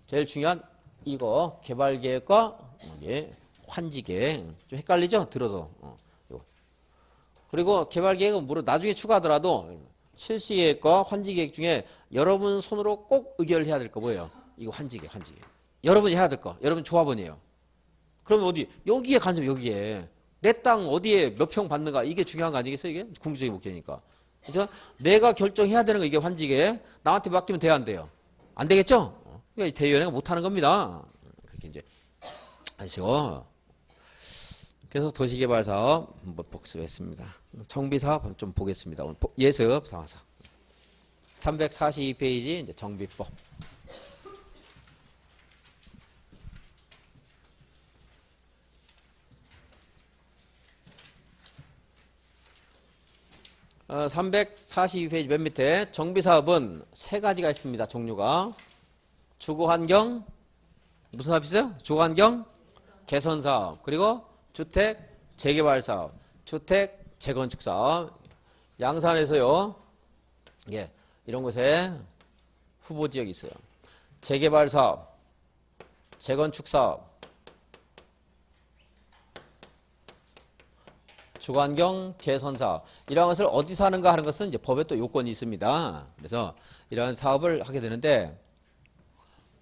제일 중요한 이거 개발계획과 환지계획 좀 헷갈리죠? 들어서 그리고 개발계획은 물론 나중에 추가하더라도 실시계획과 환지계획 중에 여러분 손으로 꼭 의결해야 될 거 뭐예요? 이거 환지계획. 여러분이 해야 될 거. 여러분 조합원이에요. 그러면 어디? 여기에 간섭 여기에. 내 땅 어디에 몇 평 받는가 이게 중요한 거 아니겠어요? 이게 궁극적인 목적이니까. 그래서 내가 결정해야 되는 거 이게 환지계획. 남한테 맡기면 돼야 안 돼요? 안 되겠죠? 그러니까 대의원회가 못하는 겁니다. 그렇게 이제 아시고. 그래서 도시개발사업 한번 복습했습니다. 정비사업 좀 보겠습니다. 오늘 예습 삼아서 342페이지 이제 정비법. 어, 342페이지 맨 밑에 정비사업은 세 가지가 있습니다. 종류가 주거환경 무슨 사업 있어요? 주거환경 개선사업 그리고 주택 재개발사업, 주택 재건축사업. 양산에서요. 예, 이런 곳에 후보지역이 있어요. 재개발사업, 재건축사업, 주거환경 개선사업. 이러한 것을 어디서 하는가 하는 것은 이제 법에 또 요건이 있습니다. 그래서 이러한 사업을 하게 되는데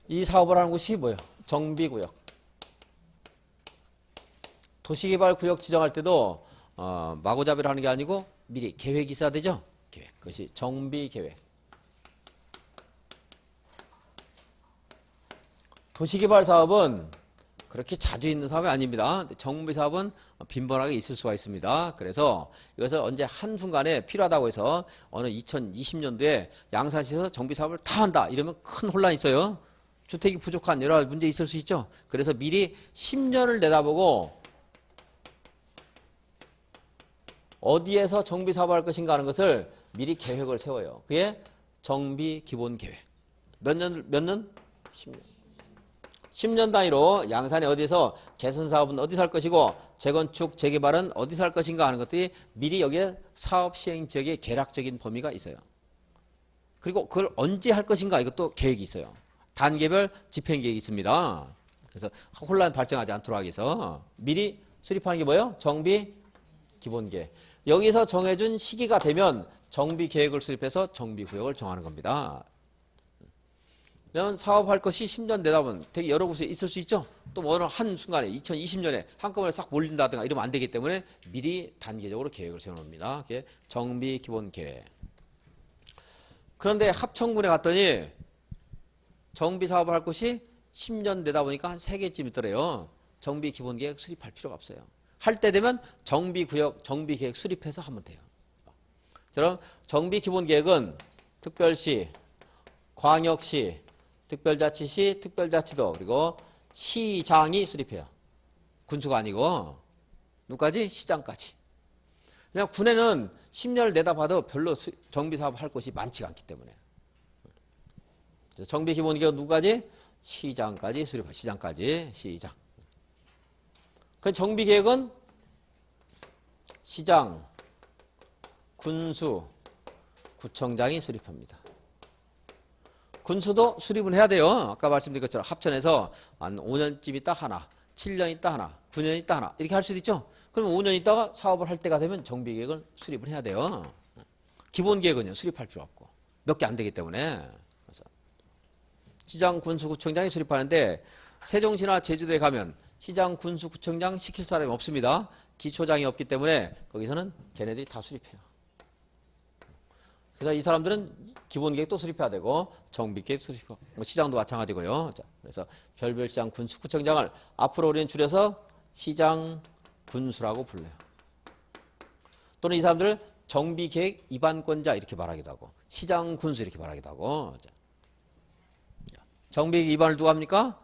이 사업을 하는 곳이 뭐예요? 정비구역. 도시개발구역 지정할 때도 마구잡이를 하는 게 아니고 미리 계획이 있어야 되죠. 계획. 그것이 정비계획. 도시개발 사업은 그렇게 자주 있는 사업이 아닙니다. 정비사업은 빈번하게 있을 수가 있습니다. 그래서 이것을 언제 한순간에 필요하다고 해서 어느 2020년도에 양산시에서 정비사업을 다 한다 이러면 큰 혼란이 있어요. 주택이 부족한 여러 문제 있을 수 있죠. 그래서 미리 10년을 내다보고 어디에서 정비사업을 할 것인가 하는 것을 미리 계획을 세워요. 그게 정비기본계획. 몇 년? 10년. 10년 단위로 양산에 어디서 개선사업은 어디서 할 것이고 재건축, 재개발은 어디서 할 것인가 하는 것들이 미리 여기에 사업시행지역의 계략적인 범위가 있어요. 그리고 그걸 언제 할 것인가 이것도 계획이 있어요. 단계별 집행계획이 있습니다. 그래서 혼란 발생하지 않도록 하기 위해서 미리 수립하는 게 뭐예요? 정비기본계획. 여기서 정해준 시기가 되면 정비계획을 수립해서 정비구역을 정하는 겁니다. 그러면 사업할 것이 10년 내다보면 되게 여러 곳에 있을 수 있죠. 또 어느 한순간에 2020년에 한꺼번에 싹 몰린다든가 이러면 안 되기 때문에 미리 단계적으로 계획을 세워놓습니다. 그게 정비기본계획. 그런데 합천군에 갔더니 정비사업을 할 것이 10년 내다보니까 한 3개쯤 있더래요. 정비기본계획 수립할 필요가 없어요. 할 때 되면 정비구역, 정비계획 수립해서 하면 돼요. 그럼 정비기본계획은 특별시, 광역시, 특별자치시, 특별자치도 그리고 시장이 수립해요. 군수가 아니고 누구까지? 시장까지. 그냥 군에는 10년을 내다봐도 별로 정비사업 할 곳이 많지가 않기 때문에 정비기본계획은 누구까지? 시장까지 수립, 시장까지, 시장. 그 정비계획은 시장, 군수, 구청장이 수립합니다. 군수도 수립은 해야 돼요. 아까 말씀드린 것처럼 합천에서 한 5년쯤 있다 하나, 7년 있다 하나, 9년 있다 하나 이렇게 할 수도 있죠. 그러면 5년 있다가 사업을 할 때가 되면 정비계획을 수립을 해야 돼요. 기본계획은요. 수립할 필요 없고 몇 개 안 되기 때문에. 그래서 시장, 군수, 구청장이 수립하는데 세종시나 제주도에 가면 시장, 군수, 구청장 시킬 사람이 없습니다. 기초장이 없기 때문에 거기서는 걔네들이 다 수립해요. 그래서 이 사람들은 기본계획도 수립해야 되고 정비계획 수립하고 시장도 마찬가지고요. 자, 그래서 별별 시장, 군수, 구청장을 앞으로 우리는 줄여서 시장, 군수라고 불러요. 또는 이 사람들을 정비계획 위반권자 이렇게 말하기도 하고 시장, 군수 이렇게 말하기도 하고. 자, 정비계획 위반을 누가 합니까?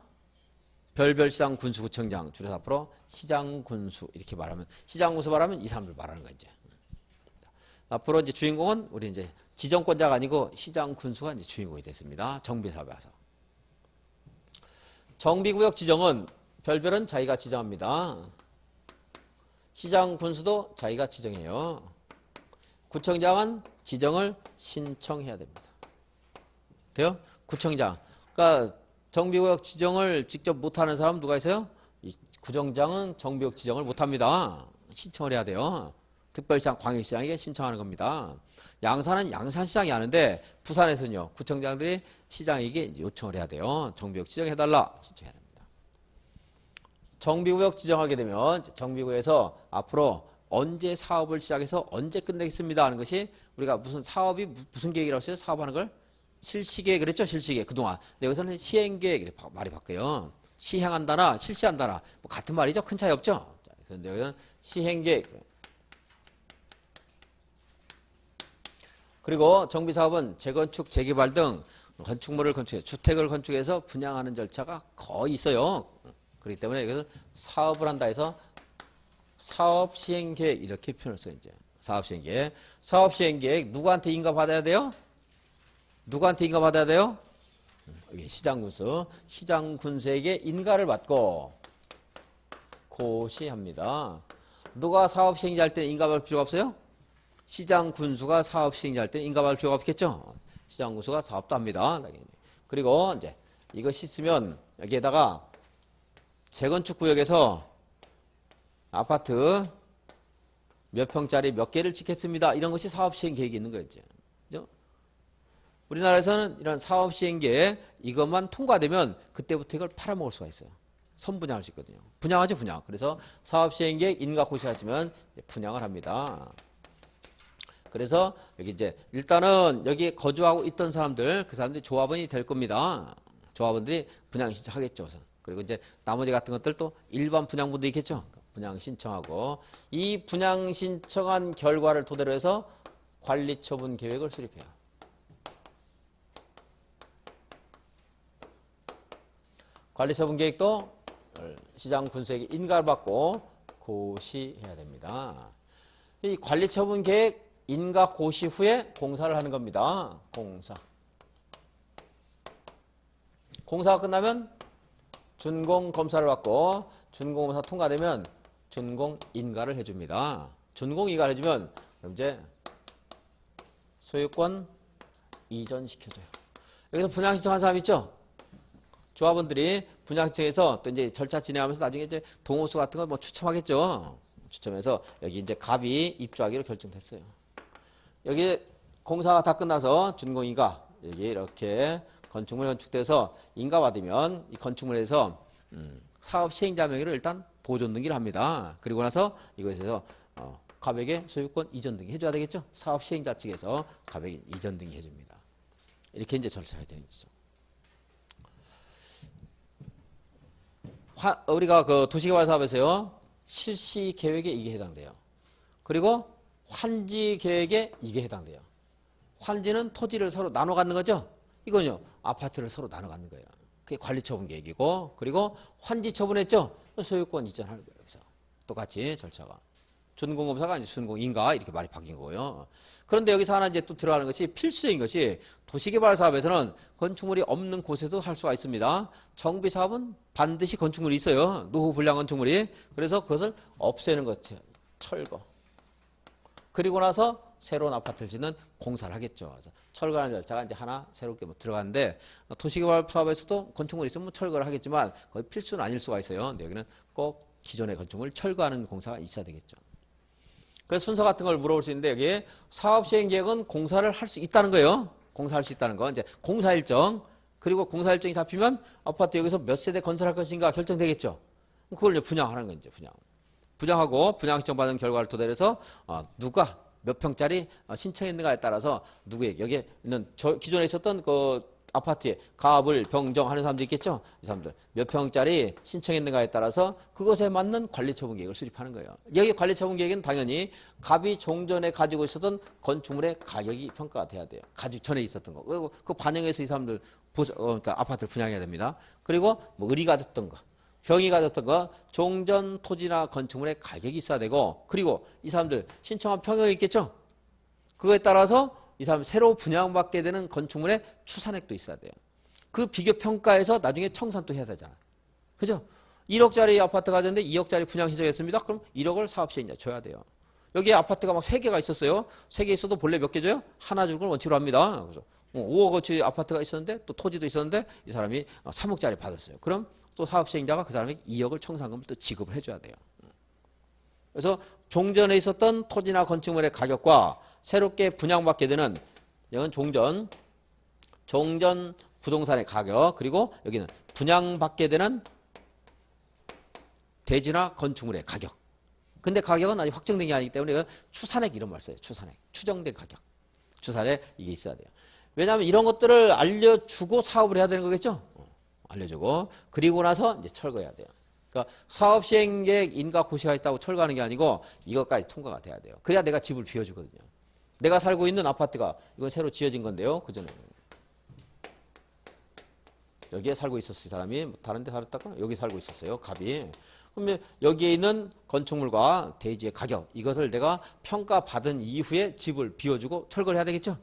별별 시장, 군수, 구청장 줄여서 앞으로 시장, 군수 이렇게 말하면 시장, 군수 말하면 이 사람들 말하는 거죠. 앞으로 이제 주인공은 우리 이제 지정권자가 아니고 시장, 군수가 이제 주인공이 됐습니다. 정비사업에 와서. 정비구역 지정은 별별은 자기가 지정합니다. 시장, 군수도 자기가 지정해요. 구청장은 지정을 신청해야 됩니다. 돼요? 구청장. 그러니까 정비구역 지정을 직접 못하는 사람 누가 있어요? 이 구청장은 정비구역 지정을 못합니다. 신청을 해야 돼요. 특별시장, 광역시장에게 신청하는 겁니다. 양산은 양산시장이 하는데 부산에서는요. 구청장들이 시장에게 요청을 해야 돼요. 정비구역 지정해달라. 신청해야 됩니다. 정비구역 지정하게 되면 정비구역에서 앞으로 언제 사업을 시작해서 언제 끝내겠습니다 하는 것이 우리가 무슨 사업이 무슨 계획이라고 했어요? 사업하는 걸? 실시계획 그랬죠? 실시계획 그동안. 근데 여기서는 시행계획 이렇게 말이 바뀌어요. 시행한다나 실시한다나 뭐 같은 말이죠. 큰 차이 없죠? 그런데 여기는 시행계획. 그리고 정비사업은 재건축, 재개발 등 건축물을 건축해 주택을 건축해서 분양하는 절차가 거의 있어요. 그렇기 때문에 여기서 사업을 한다 해서 사업시행계획 이렇게 표현을 써요. 이제 사업시행계획. 사업시행계획 누구한테 인가 받아야 돼요? 누구한테 인가 받아야 돼요? 여기 시장군수. 시장군수에게 인가를 받고 고시합니다. 누가 사업시행자 할 때는 인가 받을 필요가 없어요? 시장군수가 사업시행자 할 때는 인가 받을 필요가 없겠죠? 시장군수가 사업도 합니다. 그리고 이제 이것이 있으면 여기에다가 재건축구역에서 아파트 몇 평짜리 몇 개를 짓겠습니다. 이런 것이 사업시행계획이 있는 거였죠. 그죠? 우리나라에서는 이런 사업시행계획 이것만 통과되면 그때부터 이걸 팔아먹을 수가 있어요. 선분양할 수 있거든요. 분양하죠, 분양. 그래서 사업시행계획 인가 고시하시면 분양을 합니다. 그래서 여기 이제 일단은 여기 거주하고 있던 사람들 그 사람들이 조합원이 될 겁니다. 조합원들이 분양 신청하겠죠. 우선. 그리고 이제 나머지 같은 것들 또 일반 분양분도 있겠죠. 분양 신청하고 이 분양 신청한 결과를 토대로 해서 관리처분 계획을 수립해요. 관리처분 계획도 시장 군수에게 인가를 받고 고시해야 됩니다. 이 관리처분 계획 인가 고시 후에 공사를 하는 겁니다. 공사가 끝나면 준공 검사를 받고 준공 검사 통과되면 준공 인가를 해줍니다. 준공 인가를 해주면 그럼 이제 소유권 이전시켜줘요. 여기서 분양 신청한 사람 있죠? 조합원들이 분양 신청해서 또 이제 절차 진행하면서 나중에 이제 동호수 같은 거 뭐 추첨하겠죠. 추첨해서 여기 이제 갑이 입주하기로 결정됐어요. 여기 공사가 다 끝나서 준공인가 여기 이렇게 건축물 건축돼서 인가 받으면 이 건축물에서 사업 시행자 명의로 일단 보존 등기를 합니다. 그리고 나서 이것에서 갑에게 소유권 이전 등기 해줘야 되겠죠. 사업 시행자 측에서 갑에게 이전 등기 해줍니다. 이렇게 이제 절차가 되죠. 우리가 그 도시개발 사업에서요 실시 계획에 이게 해당돼요. 그리고 환지 계획에 이게 해당돼요. 환지는 토지를 서로 나눠 갖는 거죠. 이건요 아파트를 서로 나눠 갖는 거예요. 그게 관리처분 계획이고 그리고 환지 처분했죠. 소유권 이전하는 거예요. 여기서 똑같이 절차가 준공검사가 이제 준공인가 이렇게 말이 바뀐 거고요. 그런데 여기서 하나 이제 또 들어가는 것이 필수인 것이 도시개발 사업에서는 건축물이 없는 곳에도 살 수가 있습니다. 정비 사업은 반드시 건축물이 있어요. 노후 불량 건축물이. 그래서 그것을 없애는 거죠. 철거. 그리고 나서 새로운 아파트를 짓는 공사를 하겠죠. 그래서 철거하는 절차가 이제 하나 새롭게 뭐 들어가는데 도시개발 사업에서도 건축물이 있으면 철거를 하겠지만 거의 필수는 아닐 수가 있어요. 근데 여기는 꼭 기존의 건축물을 철거하는 공사가 있어야 되겠죠. 그래서 순서 같은 걸 물어볼 수 있는데 여기에 사업 시행 계획은 공사를 할 수 있다는 거예요. 공사할 수 있다는 거. 이제 공사 일정 그리고 공사 일정이 잡히면 아파트 여기서 몇 세대 건설할 것인가 결정되겠죠. 그걸 이제 분양하는 거예요. 이제 분양하고 분양 신청받은 결과를 토대로 해서 누가 몇 평짜리 신청했는가에 따라서 누구에게 여기에 있는 기존에 있었던 그 아파트에 가압을 병정하는 사람도 있겠죠. 이 사람들 몇 평짜리 신청했는가에 따라서 그것에 맞는 관리처분 계획을 수립하는 거예요. 여기 관리처분 계획은 당연히 갑이 종전에 가지고 있었던 건축물의 가격이 평가가 돼야 돼요. 가지고 전에 있었던 거. 그리고 그 반영해서 이 사람들 그러니까 아파트를 분양해야 됩니다. 그리고 뭐 을이 가졌던 거, 병이 가졌던 거, 종전 토지나 건축물의 가격이 있어야 되고, 그리고 이 사람들 신청한 평형이 있겠죠. 그거에 따라서 이 사람 새로 분양받게 되는 건축물의 추산액도 있어야 돼요. 그 비교 평가에서 나중에 청산도 해야 되잖아. 그죠? 1억짜리 아파트 가졌는데 2억짜리 분양 신청했습니다. 그럼 1억을 사업시행자 줘야 돼요. 여기에 아파트가 막 3개가 있었어요. 3개 있어도 본래 몇 개 줘요? 하나 주는 걸 원칙으로 합니다. 그래서 5억어치 아파트가 있었는데 또 토지도 있었는데 이 사람이 3억짜리 받았어요. 그럼 또 사업시행자가 그 사람에게 2억을 청산금을 또 지급을 해줘야 돼요. 그래서 종전에 있었던 토지나 건축물의 가격과 새롭게 분양받게 되는 이건 종전 부동산의 가격, 그리고 여기는 분양받게 되는 대지나 건축물의 가격. 근데 가격은 아직 확정된 게 아니기 때문에 추산액 이런 말 써요. 추산액. 추정된 가격. 추산액 이게 있어야 돼요. 왜냐하면 이런 것들을 알려주고 사업을 해야 되는 거겠죠? 알려주고 그리고 나서 이제 철거해야 돼요. 그러니까 사업 시행 계획 인가 고시가 있다고 철거하는 게 아니고 이것까지 통과가 돼야 돼요. 그래야 내가 집을 비워주거든요. 내가 살고 있는 아파트가 이건 새로 지어진 건데요. 그전에 여기에 살고 있었어요. 이 사람이 다른 데 살았다가 여기 살고 있었어요. 갑이. 그러면 여기에 있는 건축물과 대지의 가격 이것을 내가 평가받은 이후에 집을 비워주고 철거를 해야 되겠죠.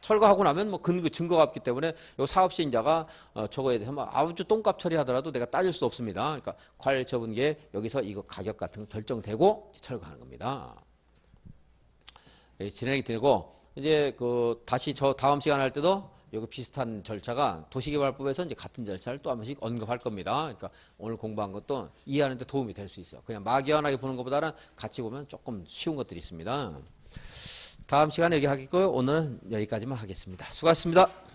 철거하고 나면 뭐 증거가 없기 때문에 요 사업시행자가 저거에 대해서 뭐 아주 똥값 처리하더라도 내가 따질 수 없습니다. 그러니까 관리처분계 여기서 이거 가격 같은 거 결정되고 철거하는 겁니다. 예, 진행이 되고 이제 그 다시 저 다음 시간 할 때도 여기 비슷한 절차가 도시개발법에서 이제 같은 절차를 또 한 번씩 언급할 겁니다. 그러니까 오늘 공부한 것도 이해하는 데 도움이 될 수 있어요. 그냥 막연하게 보는 것보다는 같이 보면 조금 쉬운 것들이 있습니다. 다음 시간에 얘기하겠고요. 오늘은 여기까지만 하겠습니다. 수고하셨습니다.